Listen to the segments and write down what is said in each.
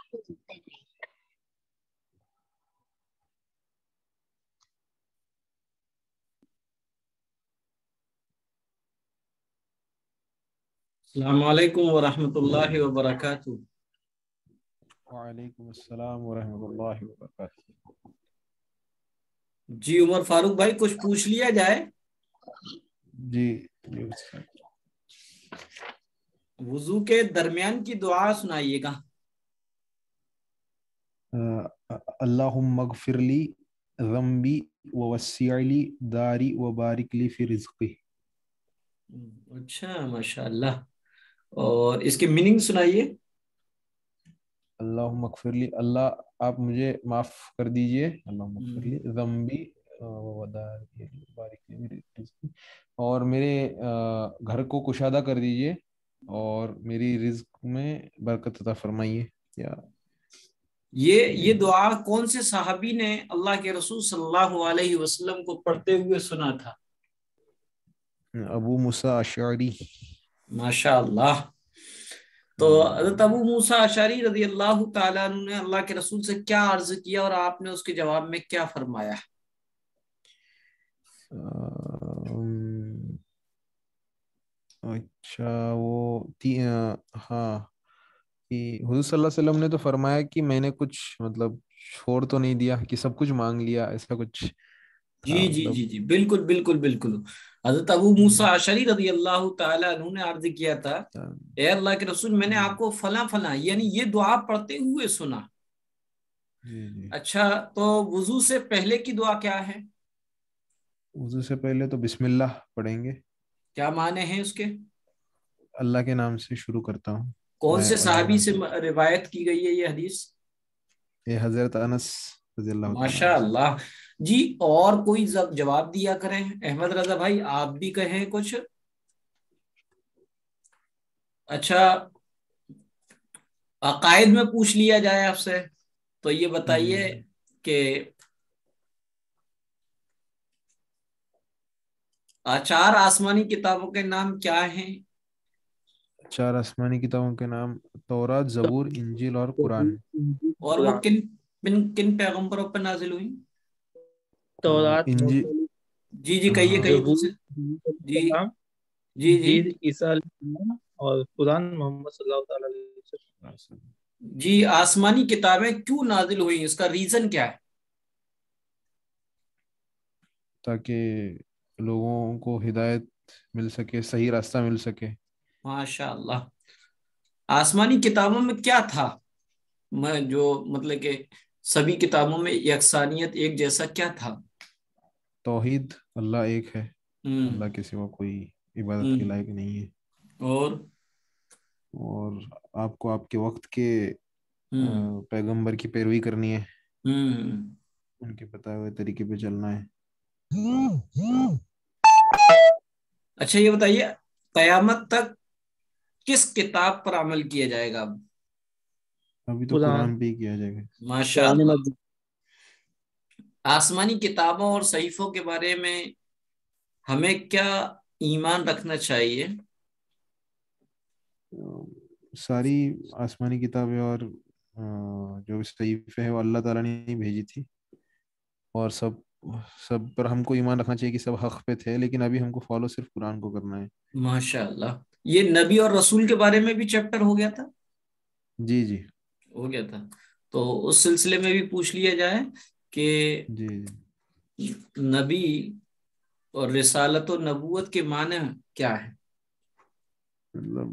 السلام علیکم ورحمۃ اللہ وبرکاتہ۔ وعلیکم السلام ورحمۃ اللہ وبرکاتہ۔ جی عمر فاروق بھائی کچھ پوچھ لیا جائے؟ جی وضو کے درمیان کی دعا سنائیے گا۔ اللہم اغفر لی ذنبی ووسع لی داری وبارک لی فی رزقی۔ اچھا ماشاء اللہ، اور اس کی میننگ سنائیے۔ اللہم اغفر لی، اللہ آپ مجھے معاف کر دیجئے، اللہم اغفر لی ذنبی وبارک لی فی رزقی، اور میرے گھر کو کشادہ کر دیجئے اور میری رزق میں برکت عطا فرمائیے۔ یا یہ دعا کون سے صحابی نے اللہ کے رسول صلی اللہ علیہ وسلم کو پڑھتے ہوئے سنا تھا؟ ابو موسیٰ اشعری۔ ماشاء اللہ۔ تو حضرت ابو موسیٰ اشعری رضی اللہ تعالیٰ عنہ نے اللہ کے رسول سے کیا عرض کیا اور آپ نے اس کے جواب میں کیا فرمایا؟ اچھا وہ ہاں، حضور صلی اللہ علیہ وسلم نے تو فرمایا کہ میں نے کچھ مطلب چھوڑ تو نہیں دیا، کہ سب کچھ مانگ لیا، ایسا کچھ جی تھا جی مطلب۔ جی جی بالکل بالکل بالکل۔ حضرت ابو موسیٰ اشعری رضی اللہ تعالیٰ عنہ نے عرض کیا تھا، اے اللہ کے رسول میں نے آپ کو فلاں فلاں یعنی یہ دعا پڑھتے ہوئے سنا۔ جی اچھا، تو وضو سے پہلے کی دعا کیا ہے؟ وضو سے پہلے تو بسم اللہ پڑھیں گے۔ کیا معنی ہیں اس کے؟ اللہ کے نام سے شروع کرتا ہوں۔ کون سے اللہ کے صحابی نام سے روایت کی گئی ہے یہ حدیث؟ یہ حضرت انس رضی اللہ تعالیٰ ماشاء اللہ۔ جی اور کوئی جواب دیا کریں؟ احمد رضا بھائی آپ بھی کہیں کچھ۔ اچھا، عقائد میں پوچھ لیا جائے آپ سے تو یہ بتائیے کہ چار آسمانی کتابوں کے نام کیا ہیں؟ چار آسمانی کتابوں کے نام تورات، زبور، انجیل اور قرآن۔ اور وہ کن پیغمبروں پر نازل ہوئی؟ تورات، جی جی کہیے کہیے مجھ سے۔ جی جی جی عیسیٰ علیہ السلام اور قرآن محمد صلی اللہ تعالی علیہ وسلم۔ جی آسمانی کتابیں کیوں نازل ہوئی، اس کا ریزن کیا ہے؟ تاکہ لوگوں کو ہدایت مل سکے، صحیح راستہ مل سکے۔ ماشاء اللہ۔ آسمانی کتابوں میں کیا تھا جو مطلب کہ سبھی کتابوں میں یکسانیت ایک جیسا کیا تھا؟ توحید، اللہ ایک ہے، اللہ کے سوا کوئی عبادت کے لائق نہیں ہے، اور آپ کو آپ کے وقت کے پیغمبر کی پیروی کرنی ہے، ان کے بتائے ہوئے طریقے پہ چلنا ہے۔ اچھا یہ بتائیے قیامت تک کس کتاب پر عمل کیا جائے گا؟ ابھی تو قرآن پہ ہی کیا جائے گا۔ ماشاء اللہ۔ آسمانی کتابوں اور صحیفوں کے بارے میں ہمیں کیا ایمان رکھنا چاہیے؟ ساری آسمانی کتابیں اور جو صحیفے ہیں وہ اللہ تعالیٰ نے ہی بھیجی تھی، اور سب پر ہم کو ایمان رکھنا چاہیے کہ سب حق پہ تھے، لیکن ابھی ہم کو فالو صرف قرآن کو کرنا ہے۔ ماشاء اللہ۔ یہ نبی اور رسول کے بارے میں بھی چیپٹر ہو گیا تھا؟ جی ہو گیا تھا، تو اس سلسلے میں بھی پوچھ لیا جائے کہ نبی اور رسالت و نبوت کے معنی کیا ہے؟ مطلب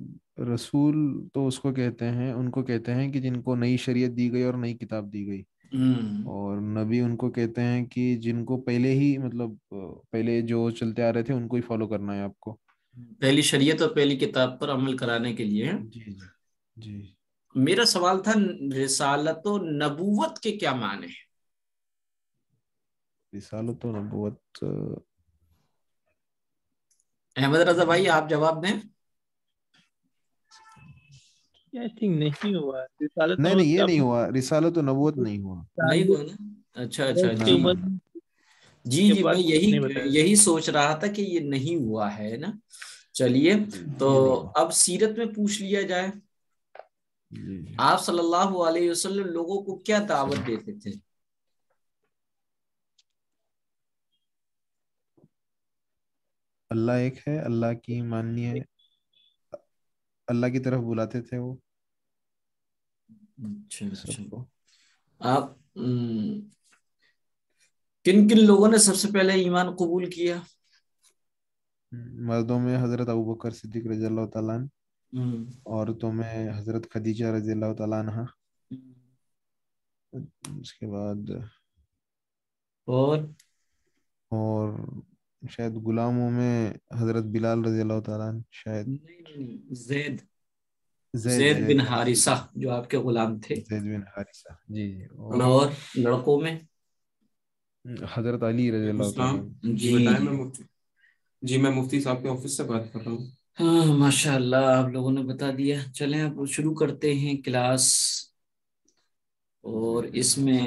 رسول تو اس کو کہتے ہیں، ان کو کہتے ہیں کہ جن کو نئی شریعت دی گئی اور نئی کتاب دی گئی، اور نبی ان کو کہتے ہیں کہ جن کو پہلے ہی مطلب پہلے جو چلتے آ رہے تھے ان کو ہی فالو کرنا ہے آپ کو، پہلی شریعت اور پہلی کتاب پر عمل کرانے کے لیے۔ جی میرا سوال تھا رسالت و نبوت کے کیا معنی ہیں؟ رسالت و نبوت، احمد رضا بھائی آپ جواب دیں۔ نہیں ہوا نہیں یہ نہیں ہوا، رسالت و نبوت نہیں ہوا۔ نہیں ہوا نا؟ اچھا جی میں یہی سوچ رہا تھا کہ یہ نہیں ہوا ہے نا۔ چلیے تو اب سیرت میں پوچھ لیا جائے۔ آپ صلی اللہ علیہ وسلم لوگوں کو کیا دعوت دیتے تھے؟ اللہ ایک ہے، اللہ کی ماننی ہے، اللہ کی طرف بلاتے تھے وہ اچھا سب اچھا، کو۔ آپ کن کن لوگوں نے سب سے پہلے ایمان قبول کیا؟ مردوں میں حضرت ابوبکر صدیق رضی اللہ تعالیٰ عنہ، ہم، عورتوں میں حضرت خدیجہ رضی اللہ تعالیٰ عنہ، اس کے بعد اور اور شاید غلاموں میں حضرت بلال رضی اللہ تعالیٰ عنہ، شاید نہیں، زید زید زید زید بن حارثہ جو آپ کے غلام تھے۔ زید بن حارثہ، جی جی۔ ہلو، اور لڑکوں میں حضرت علی رضی وعلیکم اللہ تعالیٰ السلام عنہ۔ جی، بتائیں، میں مفتی صاحب کے آفس سے بات کر رہا ہوں۔ ہاں ماشاء اللہ، آپ لوگوں نے بتا دیا۔ چلیں اب شروع کرتے ہیں کلاس۔ اور اس میں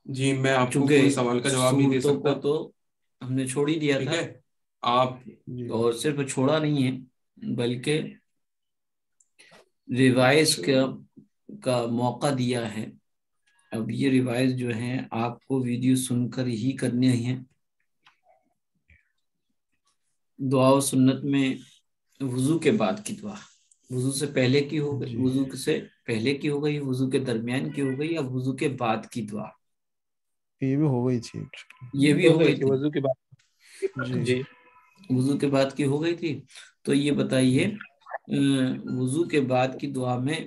جی میں آپ کو چونکہ کوئی سوال کا جواب نہیں دے صورتوں سکتا، کو تو ہم نے چھوڑ ہی دیا ٹھیک تھا، ہے؟ آپ جی اور صرف چھوڑا نہیں ہے بلکہ ریوائز کا موقع دیا ہے۔ اب یہ ریوائز جو ہیں آپ کو ویڈیو سن کر ہی کرنے ہیں۔ دعا و سنت میں وضو کے بعد کی دعا وضو سے پہلے کی ہو گئی، جی، وضو سے پہلے کی ہو گئی، وضو کے درمیان کی ہو گئی، یا وضو کے بعد کی دعا؟ یہ بھی ہو گئی تھی actually۔ یہ بھی ہو گئی تھی، وضو کے بعد جی جی وضو کے بعد کی ہو گئی تھی۔ تو یہ بتائیے وضو کے بعد کی دعا میں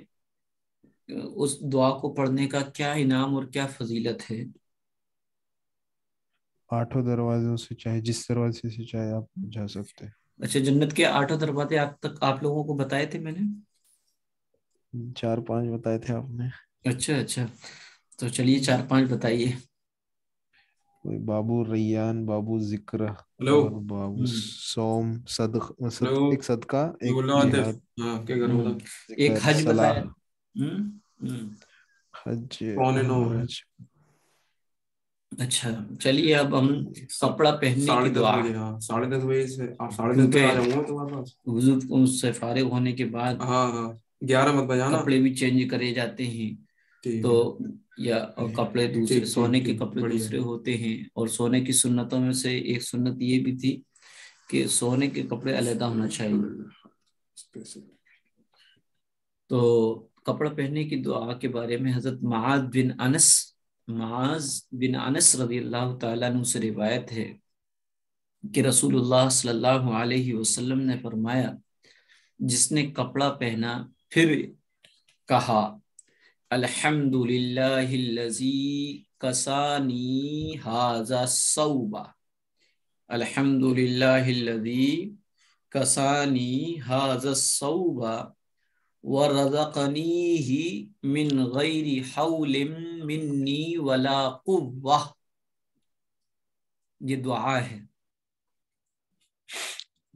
اس دعا کو پڑھنے کا کیا انعام اور کیا فضیلت ہے؟ 8 دروازوں سے چاہے جس دروازے سے چاہے آپ جا سکتے ہیں۔ اچھا، جنت کے 8 دروازے آپ تک آپ لوگوں کو بتائے تھے میں نے؟ 4-5 بتائے تھے آپ نے۔ اچھا اچھا، تو چلیے 4-5 بتائیے۔ کوئی بابو ریان، بابو ذکر، ہلو اور بابو سوم، ہلو، ایک صدقہ، میں ایک بول رہا ہوں جہاد، عاطف، ہاں کیا کر رہا ہوں؟ ایک ذکر، حج صلاح، بتایا۔ حج، 8:45 ہے، حج۔ اچھا چلیے، اب ہم کپڑا پہننے کی 10:30 دعا، بجے، ہاں 10:30 بجے سے آپ 10:30 تک کیونکہ آ جاؤں گا تمہارے پاس۔ وضو سے فارغ ہونے کے بعد ہاں ہاں 11 مت بجانا۔ کپڑے بھی چینج کرے جاتے ہیں، ٹھیک تو ہے، یا کپڑے دوسرے، ٹھیک سونے ٹھیک کے ٹھیک، کپڑے بڑھیا۔ دوسرے ہوتے ہیں، اور سونے کی سنتوں میں سے ایک سنت یہ بھی تھی کہ سونے کے کپڑے علیحدہ ہونا چاہیے۔ تو کپڑا پہننے کی دعا کے بارے میں حضرت معاذ بن انس رضی اللہ تعالیٰ عنہ سے روایت ہے کہ رسول اللہ صلی اللہ علیہ وسلم نے فرمایا، جس نے کپڑا پہنا پھر کہا الحمد للہ الذی کسانی ھذا الثوب، الحمد للہ الذی کسانی ھذا الثوب ورزقنیہ من غیر حول منی ولا قوہ۔ یہ دعا ہے،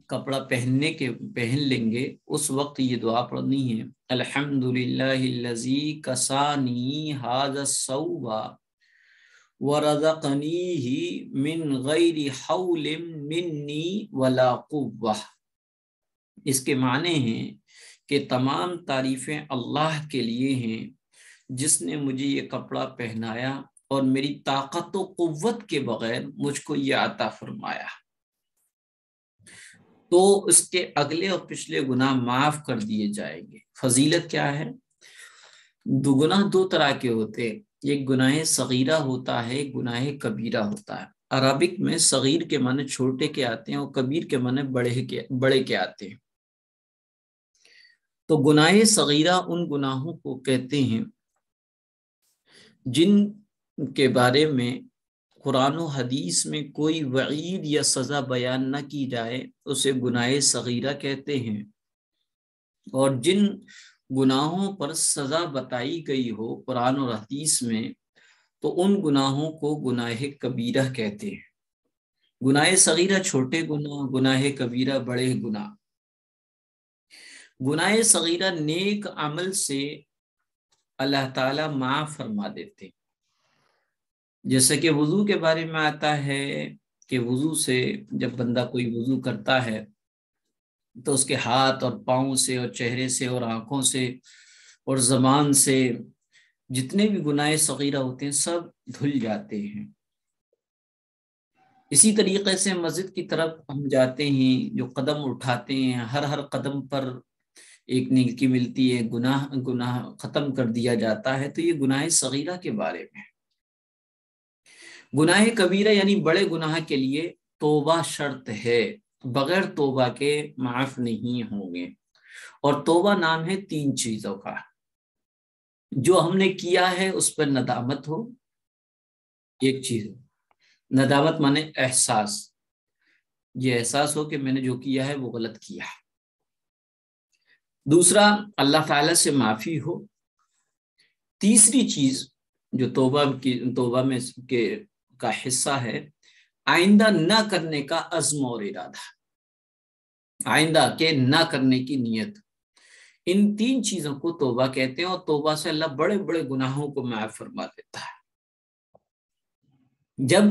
کپڑا پہن لیں گے اس وقت یہ دعا پڑھنی ہے، الحمد للہ الذی کسانی ھذا الثوب ورزقنیہ من غیر حول منی ولا قوہ۔ اس کے معنی ہیں کہ تمام تعریفیں اللہ کے لیے ہیں جس نے مجھے یہ کپڑا پہنایا اور میری طاقت و قوت کے بغیر مجھ کو یہ عطا فرمایا، تو اس کے اگلے اور پچھلے گناہ معاف کر دیے جائیں گے۔ فضیلت کیا ہے؟ گناہ 2 طرح کے ہوتے ہیں، ایک گناہ صغیرہ ہوتا ہے، ایک گناہ کبیرہ ہوتا ہے۔ عربک میں صغیر کے معنی چھوٹے کے آتے ہیں اور کبیر کے معنی بڑے کے آتے ہیں۔ تو گناہ صغیرہ ان گناہوں کو کہتے ہیں جن کے بارے میں قرآن و حدیث میں کوئی وعید یا سزا بیان نہ کی جائے اسے گناہ صغیرہ کہتے ہیں، اور جن گناہوں پر سزا بتائی گئی ہو قرآن اور حدیث میں تو ان گناہوں کو گناہ کبیرہ کہتے ہیں۔ گناہ صغیرہ چھوٹے گناہ، گناہ کبیرہ بڑے گناہ۔ گناہ صغیرہ نیک عمل سے اللہ تعالیٰ معاف فرما دیتے، جیسے کہ وضو کے بارے میں آتا ہے کہ وضو سے جب بندہ کوئی وضو کرتا ہے تو اس کے ہاتھ اور پاؤں سے اور چہرے سے اور آنکھوں سے اور زبان سے جتنے بھی گناہ صغیرہ ہوتے ہیں سب دھل جاتے ہیں۔ اسی طریقے سے مسجد کی طرف ہم جاتے ہیں، جو قدم اٹھاتے ہیں ہر قدم پر ایک نیکی ملتی ہے، گناہ ختم کر دیا جاتا ہے۔ تو یہ گناہ صغیرہ کے بارے میں۔ گناہ کبیرہ یعنی بڑے گناہ کے لیے توبہ شرط ہے، بغیر توبہ کے معاف نہیں ہوں گے۔ اور توبہ نام ہے 3 چیزوں کا۔ جو ہم نے کیا ہے اس پر ندامت ہو، ایک چیز ندامت مانے احساس، یہ احساس ہو کہ میں نے جو کیا ہے وہ غلط کیا۔ دوسرا اللہ تعالیٰ سے معافی ہو۔ تیسری چیز جو توبہ میں کا حصہ ہے، آئندہ نہ کرنے کا عزم اور ارادہ، آئندہ کے نہ کرنے کی نیت۔ ان 3 چیزوں کو توبہ کہتے ہیں، اور توبہ سے اللہ بڑے بڑے گناہوں کو معاف فرما دیتا ہے۔ جب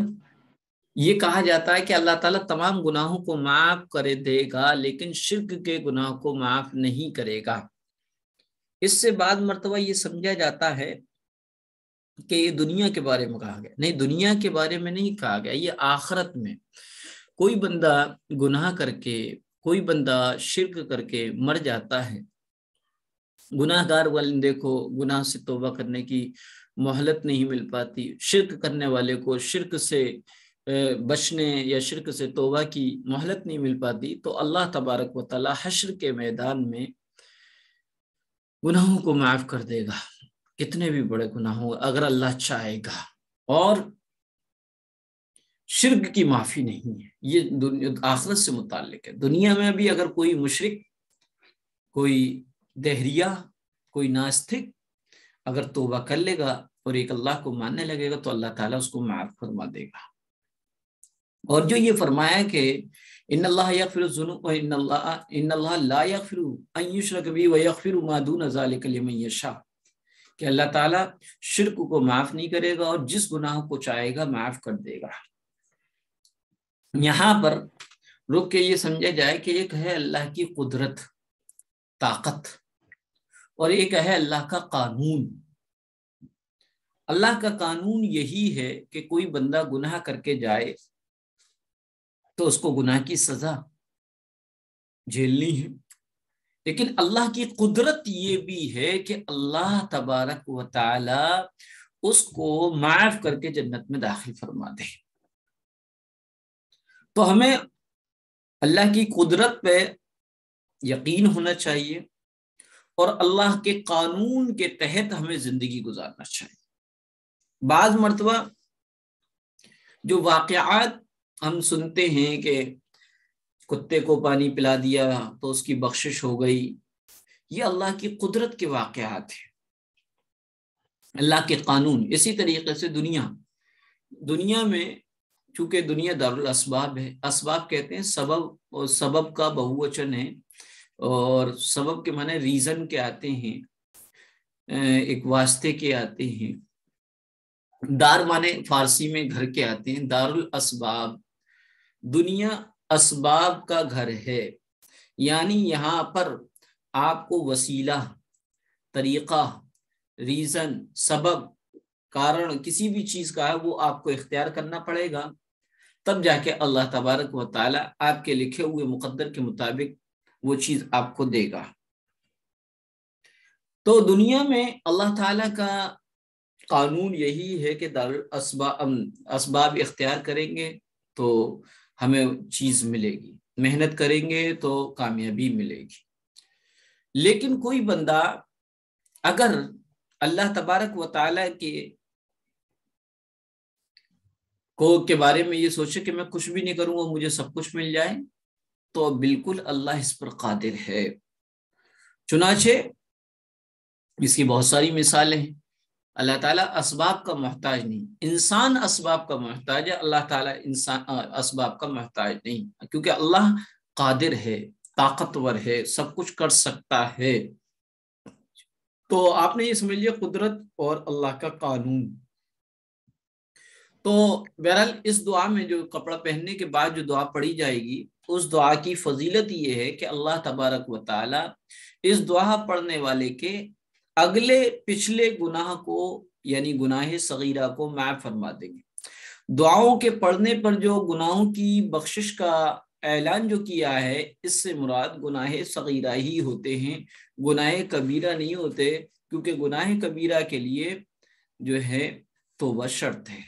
یہ کہا جاتا ہے کہ اللہ تعالیٰ تمام گناہوں کو معاف کر دے گا لیکن شرک کے گناہ کو معاف نہیں کرے گا، اس سے بعد مرتبہ یہ سمجھا جاتا ہے کہ یہ دنیا کے بارے میں کہا گیا۔ نہیں، دنیا کے بارے میں نہیں کہا گیا، یہ آخرت میں کوئی بندہ گناہ کر کے، کوئی بندہ شرک کر کے مر جاتا ہے، گناہ گار والے کو گناہ سے توبہ کرنے کی مہلت نہیں مل پاتی، شرک کرنے والے کو شرک سے بچنے یا شرک سے توبہ کی مہلت نہیں مل پاتی، تو اللہ تبارک و تعالی حشر کے میدان میں گناہوں کو معاف کر دے گا، کتنے بھی بڑے گناہ ہوں اگر اللہ چاہے گا۔ اور شرک کی معافی نہیں ہے، یہ آخرت سے متعلق ہے۔ دنیا میں بھی اگر کوئی مشرک، کوئی دہریہ، کوئی ناستک اگر توبہ کر لے گا اور ایک اللہ کو ماننے لگے گا تو اللہ تعالیٰ اس کو معاف فرما دے گا۔ اور جو یہ فرمایا کہ ان اللہ یغفر الذنوب ان اللہ لا یغفر ان یشرک به ویغفر ما دون ذلک لمن یشاء، کہ اللہ تعالیٰ شرک کو معاف نہیں کرے گا اور جس گناہ کو چاہے گا معاف کر دے گا۔ یہاں پر رک کے یہ سمجھا جائے کہ ایک ہے اللہ کی قدرت، طاقت، اور ایک ہے اللہ کا قانون۔ اللہ کا قانون یہی ہے کہ کوئی بندہ گناہ کر کے جائے تو اس کو گناہ کی سزا جھیلنی ہے، لیکن اللہ کی قدرت یہ بھی ہے کہ اللہ تبارک و تعالی اس کو معاف کر کے جنت میں داخل فرما دے۔ تو ہمیں اللہ کی قدرت پہ یقین ہونا چاہیے اور اللہ کے قانون کے تحت ہمیں زندگی گزارنا چاہیے۔ بعض مرتبہ جو واقعات ہم سنتے ہیں کہ کتے کو پانی پلا دیا تو اس کی بخشش ہو گئی، یہ اللہ کی قدرت کے واقعات ہیں، اللہ کے قانون۔ اسی طریقے سے دنیا میں چونکہ دنیا دارالاسباب ہے، اسباب کہتے ہیں سبب، اور سبب کا بہووچن ہے، اور سبب کے معنی ریزن کے آتے ہیں، ایک واسطے کے آتے ہیں۔ دار معنی فارسی میں گھر کے آتے ہیں، دارالاسباب، دنیا اسباب کا گھر ہے، یعنی یہاں پر آپ کو وسیلہ، طریقہ، ریزن، سبب، کارن کسی بھی چیز کا ہے وہ آپ کو اختیار کرنا پڑے گا، تب جا کے اللہ تبارک و تعالی آپ کے لکھے ہوئے مقدر کے مطابق وہ چیز آپ کو دے گا۔ تو دنیا میں اللہ تعالیٰ کا قانون یہی ہے کہ اسباب اختیار کریں گے تو ہمیں چیز ملے گی، محنت کریں گے تو کامیابی ملے گی۔ لیکن کوئی بندہ اگر اللہ تبارک و تعالیٰ کے بارے میں یہ سوچے کہ میں کچھ بھی نہیں کروں گا مجھے سب کچھ مل جائے، تو بالکل اللہ اس پر قادر ہے۔ چنانچہ اس کی بہت ساری مثالیں ہیں۔ اللہ تعالیٰ اسباب کا محتاج نہیں، انسان اسباب کا محتاج ہے، اللہ تعالیٰ انسان اسباب کا محتاج نہیں، کیونکہ اللہ قادر ہے، طاقتور ہے، سب کچھ کر سکتا ہے۔ تو آپ نے یہ سمجھ لیا قدرت اور اللہ کا قانون۔ تو بہرحال اس دعا میں جو کپڑا پہننے کے بعد جو دعا پڑھی جائے گی، اس دعا کی فضیلت یہ ہے کہ اللہ تبارک و تعالی اس دعا پڑھنے والے کے اگلے پچھلے گناہ کو یعنی گناہ صغیرہ کو معاف فرما دیں گے۔ دعاؤں کے پڑھنے پر جو گناہوں کی بخشش کا اعلان جو کیا ہے، اس سے مراد گناہ صغیرہ ہی ہوتے ہیں، گناہ کبیرہ نہیں ہوتے، کیونکہ گناہ کبیرہ کے لیے جو ہے توبہ شرط ہے۔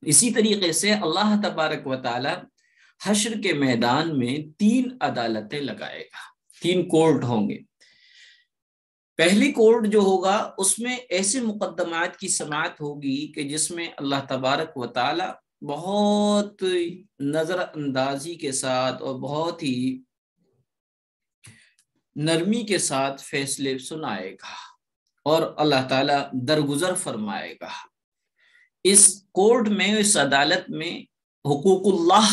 اسی طریقے سے اللہ تبارک و تعالی حشر کے میدان میں 3 عدالتیں لگائے گا، 3 کورٹ ہوں گے۔ پہلی کورٹ جو ہوگا اس میں ایسے مقدمات کی سماعت ہوگی کہ جس میں اللہ تبارک و تعالی بہت نظر اندازی کے ساتھ اور بہت ہی نرمی کے ساتھ فیصلے سنائے گا اور اللہ تعالی درگزر فرمائے گا۔ اس کورٹ میں، اس عدالت میں حقوق اللہ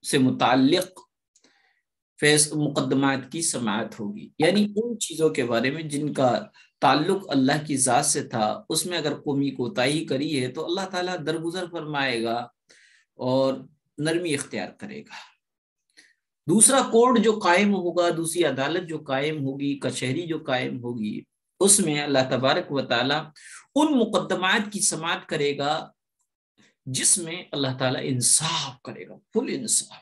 سے متعلق مقدمات کی سماعت ہوگی، یعنی ان چیزوں کے بارے میں جن کا تعلق اللہ کی ذات سے تھا، اس میں اگر قومی کوتاہی کری ہے تو اللہ تعالیٰ درگزر فرمائے گا اور نرمی اختیار کرے گا۔ دوسرا کورٹ جو قائم ہوگا، دوسری عدالت جو قائم ہوگی، کچہری جو قائم ہوگی، اس میں اللہ تبارک و تعالیٰ ان مقدمات کی سماعت کرے گا جس میں اللہ تعالیٰ انصاف کرے گا، فل انصاف۔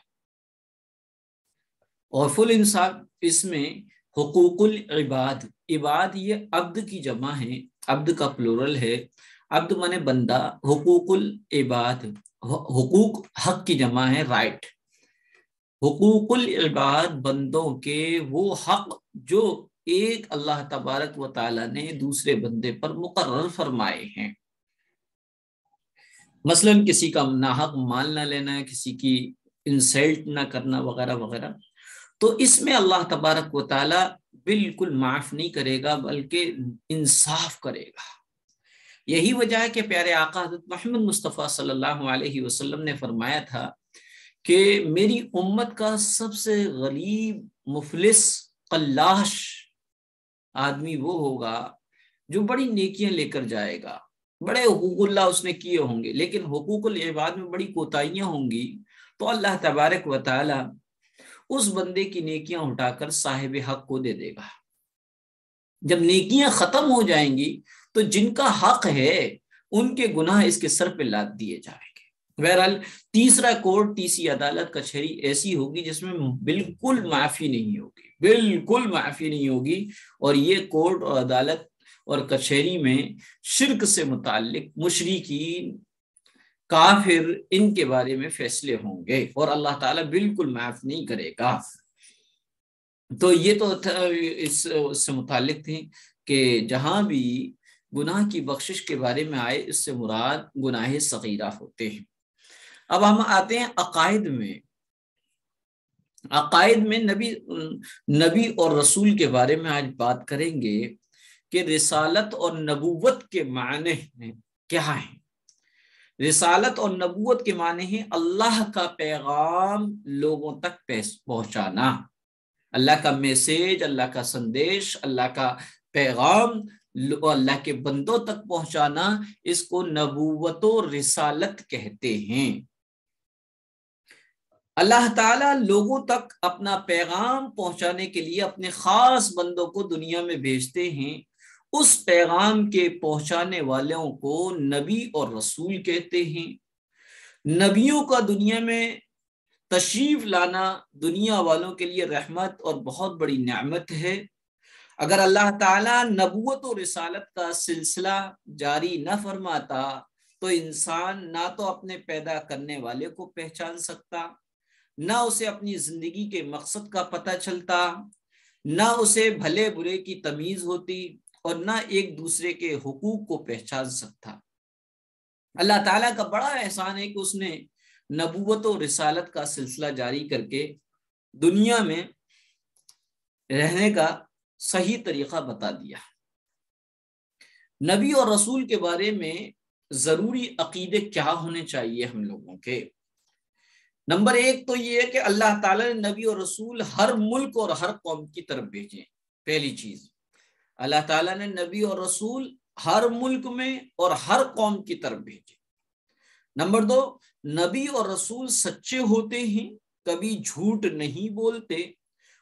اور فل انصاف اس میں حقوق العباد، عباد یہ عبد کی جمع ہے، عبد کا پلورل ہے، عبد مانے بندہ، حقوق العباد حقوق حق کی جمع ہے، رائٹ۔ حقوق العباد بندوں کے وہ حق جو ایک اللہ تبارک و تعالی نے دوسرے بندے پر مقرر فرمائے ہیں، مثلا کسی کا ناحق مال نہ لینا، کسی کی انسلٹ نہ کرنا وغیرہ وغیرہ، تو اس میں اللہ تبارک و تعالی بالکل معاف نہیں کرے گا بلکہ انصاف کرے گا۔ یہی وجہ ہے کہ پیارے آقا حضرت محمد مصطفیٰ صلی اللہ علیہ وسلم نے فرمایا تھا کہ میری امت کا سب سے غریب، مفلس، قلاش آدمی وہ ہوگا جو بڑی نیکیاں لے کر جائے گا، بڑے حقوق اللہ اس نے کیے ہوں گے، لیکن حقوق العباد میں بڑی کوتاہیاں ہوں گی، تو اللہ تبارک و تعالی اس بندے کی نیکیاں اٹھا کر صاحب حق کو دے دے گا۔ جب نیکیاں ختم ہو جائیں گی تو جن کا حق ہے ان کے گناہ اس کے سر پہ لاد دیے جائیں گے۔ بہرحال تیسرا کورٹ، تیسری عدالت کچہری ایسی ہوگی جس میں بالکل معافی نہیں ہوگی، بالکل معافی نہیں ہوگی، اور یہ کورٹ اور عدالت اور کچہری میں شرک سے متعلق مشرکین، کافر، ان کے بارے میں فیصلے ہوں گے اور اللہ تعالیٰ بالکل معاف نہیں کرے گا۔ تو یہ تو اس سے متعلق تھی کہ جہاں بھی گناہ کی بخشش کے بارے میں آئے، اس سے مراد گناہ صغیرہ ہوتے ہیں۔ اب ہم آتے ہیں عقائد میں۔ عقائد میں نبی اور رسول کے بارے میں آج بات کریں گے کہ رسالت اور نبوت کے معنی کیا ہیں۔ رسالت اور نبوت کے معنی ہیں اللہ کا پیغام لوگوں تک پہنچانا، اللہ کا میسیج، اللہ کا سندیش، اللہ کا پیغام اللہ کے بندوں تک پہنچانا، اس کو نبوت و رسالت کہتے ہیں۔ اللہ تعالیٰ لوگوں تک اپنا پیغام پہنچانے کے لیے اپنے خاص بندوں کو دنیا میں بھیجتے ہیں۔ اس پیغام کے پہنچانے والوں کو نبی اور رسول کہتے ہیں۔ نبیوں کا دنیا میں تشریف لانا دنیا والوں کے لیے رحمت اور بہت بڑی نعمت ہے۔ اگر اللہ تعالیٰ نبوت و رسالت کا سلسلہ جاری نہ فرماتا تو انسان نہ تو اپنے پیدا کرنے والے کو پہچان سکتا، نہ اسے اپنی زندگی کے مقصد کا پتہ چلتا، نہ اسے بھلے برے کی تمیز ہوتی، اور نہ ایک دوسرے کے حقوق کو پہچان سکتا۔ اللہ تعالیٰ کا بڑا احسان ہے کہ اس نے نبوت و رسالت کا سلسلہ جاری کر کے دنیا میں رہنے کا صحیح طریقہ بتا دیا۔ نبی اور رسول کے بارے میں ضروری عقیدے کیا ہونے چاہیے ہم لوگوں کے؟ نمبر 1 تو یہ ہے کہ اللہ تعالیٰ نے نبی اور رسول ہر ملک اور ہر قوم کی طرف بھیجے۔ پہلی چیز، اللہ تعالیٰ نے نبی اور رسول ہر ملک میں اور ہر قوم کی طرف بھیجے۔ نمبر 2، نبی اور رسول سچے ہوتے ہیں، کبھی جھوٹ نہیں بولتے،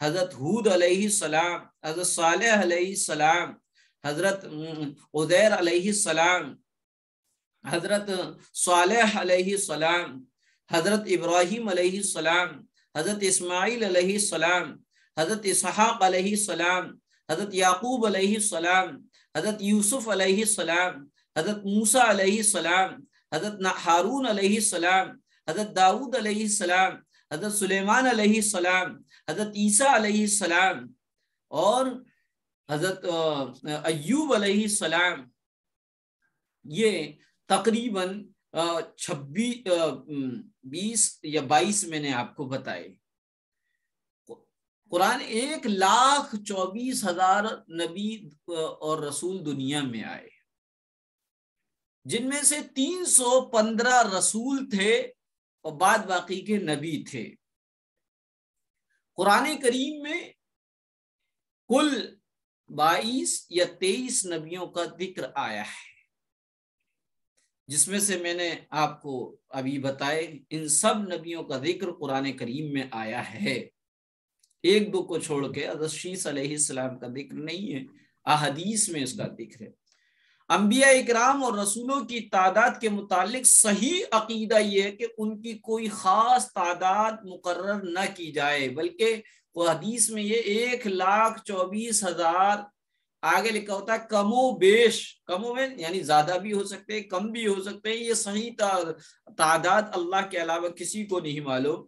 حضرت ہود علیہ السلام، حضرت صالح علیہ السلام، حضرت عزیر علیہ السلام، حضرت صالح علیہ السلام، حضرت ابراہیم علیہ السلام، حضرت اسماعیل علیہ السلام، حضرت اسحاق علیہ السلام، حضرت یعقوب علیہ السلام، حضرت یوسف علیہ السلام، حضرت موسیٰ علیہ السلام، حضرت ہارون علیہ السلام، حضرت داؤد علیہ السلام، حضرت سلیمان علیہ السلام، حضرت عیسیٰ علیہ السلام، اور حضرت ایوب علیہ السلام. یہ تقریباً 20 یا 22 میں نے آپ کو بتائے. قرآن 1,24,000 نبی اور رسول دنیا میں آئے، جن میں سے 315 رسول تھے اور بعد باقی کے نبی تھے. قرآن کریم میں کل 22 یا 23 نبیوں کا ذکر آیا ہے، جس میں سے میں نے آپ کو ابھی بتائے ان سب نبیوں کا ذکر قرآن کریم میں آیا ہے. 1-2 کو چھوڑ کے حضرت شیس علیہ السلام کا ذکر نہیں ہے، احادیث میں اس کا ذکر ہے. انبیاء اکرام اور رسولوں کی تعداد کے متعلق صحیح عقیدہ یہ ہے کہ ان کی کوئی خاص تعداد مقرر نہ کی جائے، بلکہ وہ حدیث میں یہ 1,24,000 آگے لکھا ہوتا ہے، کم و بیش یعنی زیادہ بھی ہو سکتے ہیں، کم بھی ہو سکتے ہیں. یہ صحیح تعداد اللہ کے علاوہ کسی کو نہیں معلوم،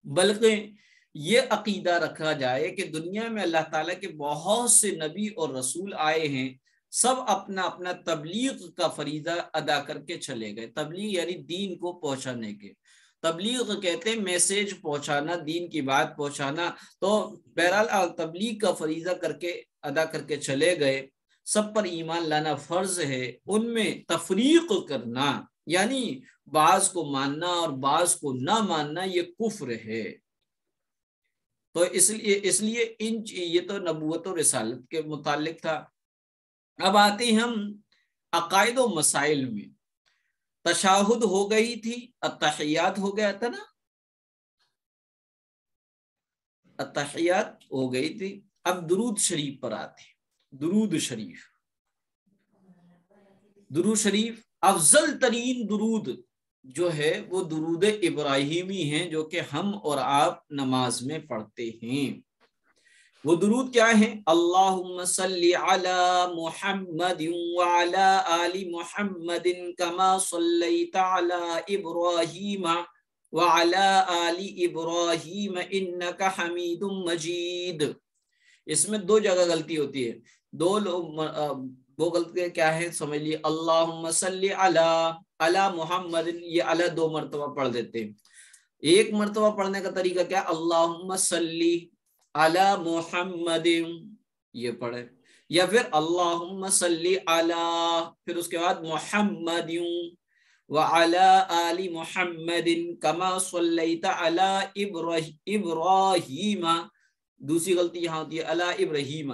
بلکہ یہ عقیدہ رکھا جائے کہ دنیا میں اللہ تعالیٰ کے بہت سے نبی اور رسول آئے ہیں، سب اپنا اپنا تبلیغ کا فریضہ ادا کر کے چلے گئے. تبلیغ یعنی دین کو پہنچانے کے، تبلیغ کہتے ہیں میسیج پہنچانا، دین کی بات پہنچانا. تو بہرحال تبلیغ کا فریضہ ادا کر کے چلے گئے. سب پر ایمان لانا فرض ہے. ان میں تفریق کرنا یعنی بعض کو ماننا اور بعض کو نہ ماننا یہ کفر ہے. تو اس لیے یہ تو نبوت و رسالت کے متعلق تھا. اب آتے ہم عقائد و مسائل میں. تشہد ہو گئی تھی، التحیات ہو گیا تھا نا، التحیات ہو گئی تھی. اب درود شریف پر آتے. درود شریف افضل ترین درود جو ہے وہ درود ابراہیمی ہیں، جو کہ ہم اور آپ نماز میں پڑھتے ہیں. وہ درود کیا ہے؟ اللہم صلی علی محمد وعلی آل محمد کما صلیت علی ابراہیم وعلی آل ابراہیم انک حمید مجید. اس میں 2 جگہ غلطی ہوتی ہے. دو غلطیاں کیا ہے سمجھ لیے. اللہم صلی علی محمد، یہ علی 2 مرتبہ پڑھ دیتے ہیں. ایک مرتبہ پڑھنے کا طریقہ کیا؟ اللہم صلی علی محمد یہ پڑھے، یا پھر اللہم صلی علی، پھر اس کے بعد محمد وعلی آل محمد کما صلیت علی ابراہیم. دوسری غلطی یہاں ہوتی ہے علی ابراہیم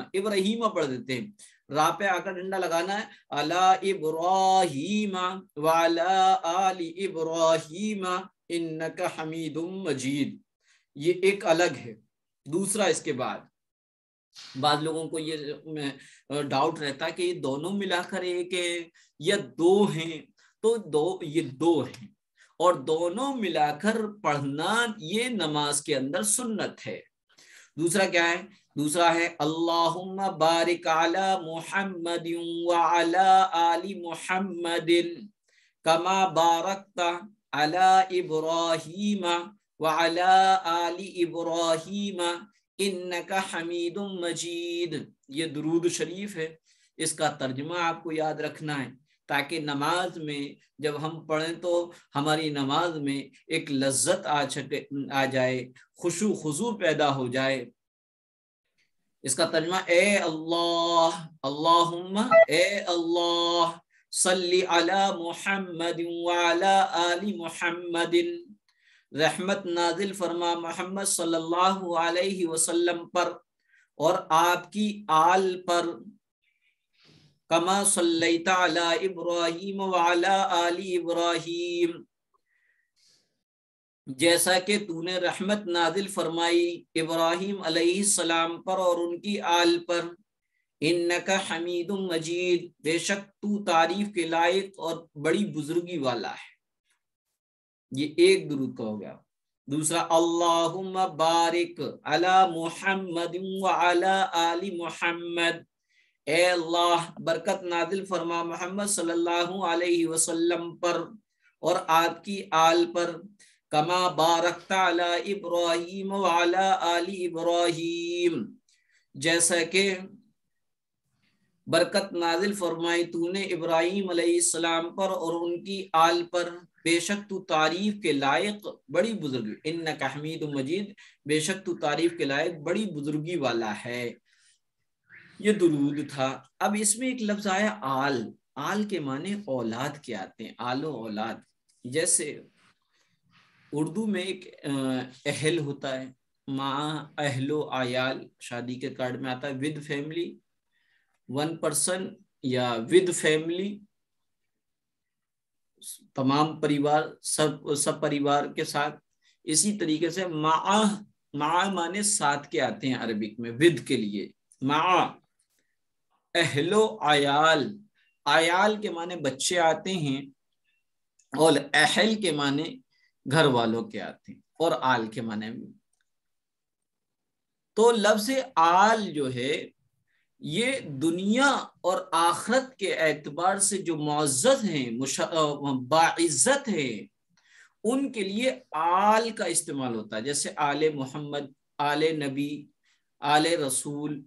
پڑھ دیتے ہیں. راہ پہ آ کر ڈنڈا لگانا ہے علی ابراہیم وعلی آل ابراہیم انک حمید مجید. یہ ایک الگ ہے. دوسرا اس کے بعد بعض لوگوں کو یہ ڈاؤٹ رہتا ہے کہ یہ دونوں ملا کر ایک ہے یا 2 ہیں. تو یہ 2 ہیں، اور دونوں ملا کر پڑھنا یہ نماز کے اندر سنت ہے. دوسرا کیا ہے؟ دوسرا ہے اللہم بارک علی محمد وعلی آل محمد کما بارکت علی ابراہیم وعلی آل ابراہیم انک حمید مجید. یہ درود شریف ہے. اس کا ترجمہ آپ کو یاد رکھنا ہے تاکہ نماز میں جب ہم پڑھیں تو ہماری نماز میں ایک لذت آ جائے، خشوع خضوع پیدا ہو جائے. اس کا ترجمہ اے اللہ، اللہم اے اللہ صلی علی محمد وعلی آل محمد، رحمت نازل فرما محمد صلی اللہ علیہ وسلم پر اور آپ کی آل پر. کما صلیت علی ابراہیم وعلی آل ابراہیم، جیسا کہ تو نے رحمت نازل فرمائی ابراہیم علیہ السلام پر اور ان کی آل پر، انک حمید مجید، بے شک تو تعریف کے لائق اور بڑی بزرگی والا ہے۔ یہ ایک درود کا ہو گیا۔ دوسرا اللہم بارک علی محمد وعلی آل محمد، اے اللہ برکت نازل فرما محمد صلی اللہ علیہ وسلم پر اور آپ کی آل پر، کما بارکت علی ابراہیم وعلی آل ابراہیم، جیسا کہ برکت نازل فرمائی تو نے ابراہیم علیہ السلام پر اور ان کی آل پر، بے شک تو تعریف کے لائق بڑی بزرگی، انک حمید مجید، بے شک تو تعریف کے لائق بڑی بزرگی والا ہے۔ یہ درود تھا۔ اب اس میں ایک لفظ آیا آل، آل کے معنی اولاد کے آتے ہیں، آل و اولاد۔ جیسے اردو میں ایک اہل ہوتا ہے، مع اہل و عیال، شادی کے کارڈ میں آتا ہے ود فیملی، ون پرسن یا ود فیملی، تمام پریوار، سب پریوار کے ساتھ۔ اسی طریقے سے مع معنی ساتھ کے آتے ہیں عربک میں ود کے لیے، مع اہل و عیال، عیال کے معنی بچے آتے ہیں اور اہل کے معنی گھر والوں کے آتے ہیں، اور آل کے معنی بھی۔ تو لفظ آل جو ہے یہ دنیا اور آخرت کے اعتبار سے جو معزز ہیں، باعزت ہیں، ان کے لیے آل کا استعمال ہوتا ہے، جیسے آل محمد، آل نبی، آل رسول،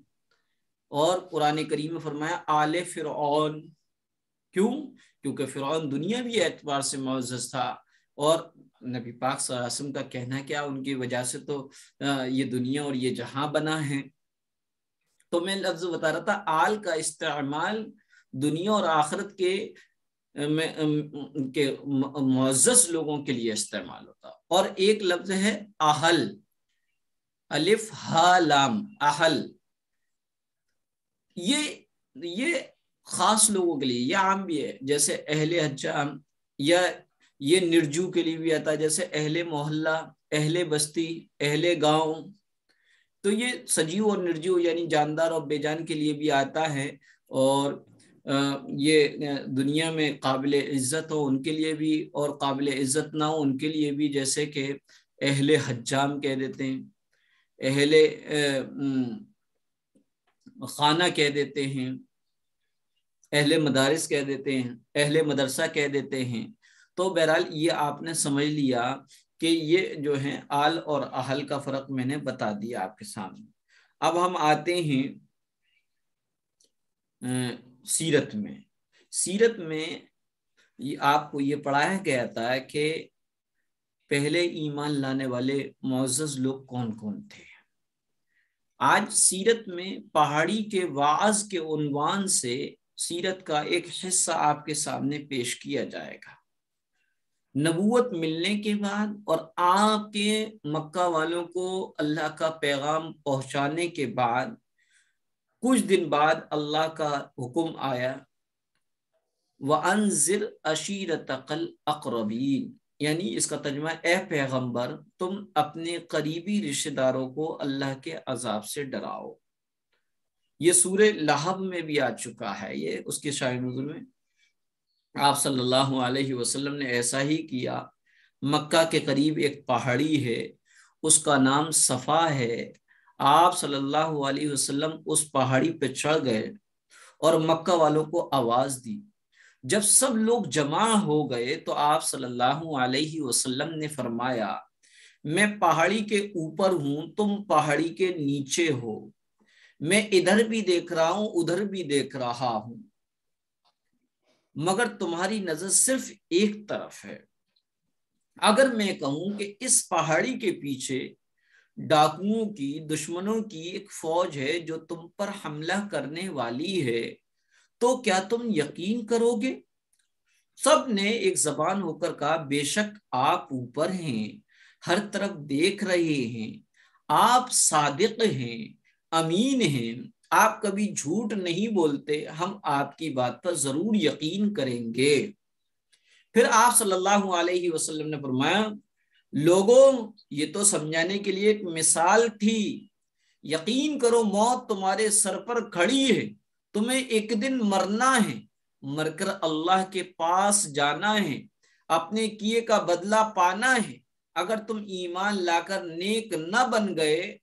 اور قرآن کریم میں فرمایا آل فرعون۔ کیوں؟ کیونکہ فرعون دنیاوی اعتبار سے معزز تھا، اور نبی پاک صلی اللہ علیہ وسلم کا کہنا کیا، ان کی وجہ سے تو یہ دنیا اور یہ جہاں بنا ہے۔ تو میں لفظ بتا رہا تھا آل کا استعمال دنیا اور آخرت کے معزز لوگوں کے لیے استعمال ہوتا۔ اور ایک لفظ ہے اہل، الف ہا لام، اہل، یہ خاص لوگوں کے لیے، یہ عام بھی ہے، جیسے اہل حجام، یا یہ نرجو کے لیے بھی آتا ہے، جیسے اہل محلہ، اہل بستی، اہل گاؤں۔ تو یہ سجیو اور نرجیو یعنی جاندار اور بے جان کے لیے بھی آتا ہے، اور یہ دنیا میں قابل عزت ہو ان کے لیے بھی، اور قابل عزت نہ ہو ان کے لیے بھی، جیسے کہ اہل حجام کہہ دیتے ہیں، اہل خانہ کہہ دیتے ہیں، اہل مدارس کہہ دیتے ہیں، اہل مدرسہ کہہ دیتے ہیں۔ تو بہرحال یہ آپ نے سمجھ لیا کہ یہ جو ہیں آل اور اہل کا فرق میں نے بتا دیا آپ کے سامنے۔ اب ہم آتے ہیں سیرت میں۔ سیرت میں آپ کو یہ پڑھایا گیا تھا کہ پہلے ایمان لانے والے معزز لوگ کون کون تھے۔ آج سیرت میں پہاڑی کے واعظ کے عنوان سے سیرت کا ایک حصہ آپ کے سامنے پیش کیا جائے گا۔ نبوت ملنے کے بعد اور آپ کے مکہ والوں کو اللہ کا پیغام پہنچانے کے بعد کچھ دن بعد اللہ کا حکم آیا وَأَنذِرْ عَشِيرَتَكَ الْأَقْرَبِينَ، یعنی اس کا ترجمہ اے پیغمبر تم اپنے قریبی رشتہ داروں کو اللہ کے عذاب سے ڈراؤ۔ یہ سورہ لہب میں بھی آ چکا ہے، یہ اس کے شاہ نزول میں آپ صلی اللہ علیہ وسلم نے ایسا ہی کیا۔ مکہ کے قریب ایک پہاڑی ہے، اس کا نام صفا ہے۔ آپ صلی اللہ علیہ وسلم اس پہاڑی پہ چڑھ گئے اور مکہ والوں کو آواز دی۔ جب سب لوگ جمع ہو گئے تو آپ صلی اللہ علیہ وسلم نے فرمایا میں پہاڑی کے اوپر ہوں، تم پہاڑی کے نیچے ہو، میں ادھر بھی دیکھ رہا ہوں ادھر بھی دیکھ رہا ہوں، مگر تمہاری نظر صرف ایک طرف ہے۔ اگر میں کہوں کہ اس پہاڑی کے پیچھے ڈاکوؤں کی، دشمنوں کی ایک فوج ہے جو تم پر حملہ کرنے والی ہے، تو کیا تم یقین کرو گے؟ سب نے ایک زبان ہو کر کہا بے شک آپ اوپر ہیں، ہر طرف دیکھ رہے ہیں، آپ صادق ہیں، امین ہیں، آپ کبھی جھوٹ نہیں بولتے، ہم آپ کی بات پر ضرور یقین کریں گے۔ پھر آپ صلی اللہ علیہ وسلم نے فرمایا لوگوں یہ تو سمجھانے کے لیے ایک مثال تھی، یقین کرو موت تمہارے سر پر کھڑی ہے، تمہیں ایک دن مرنا ہے، مر کر اللہ کے پاس جانا ہے، اپنے کیے کا بدلہ پانا ہے۔ اگر تم ایمان لا کر نیک نہ بن گئے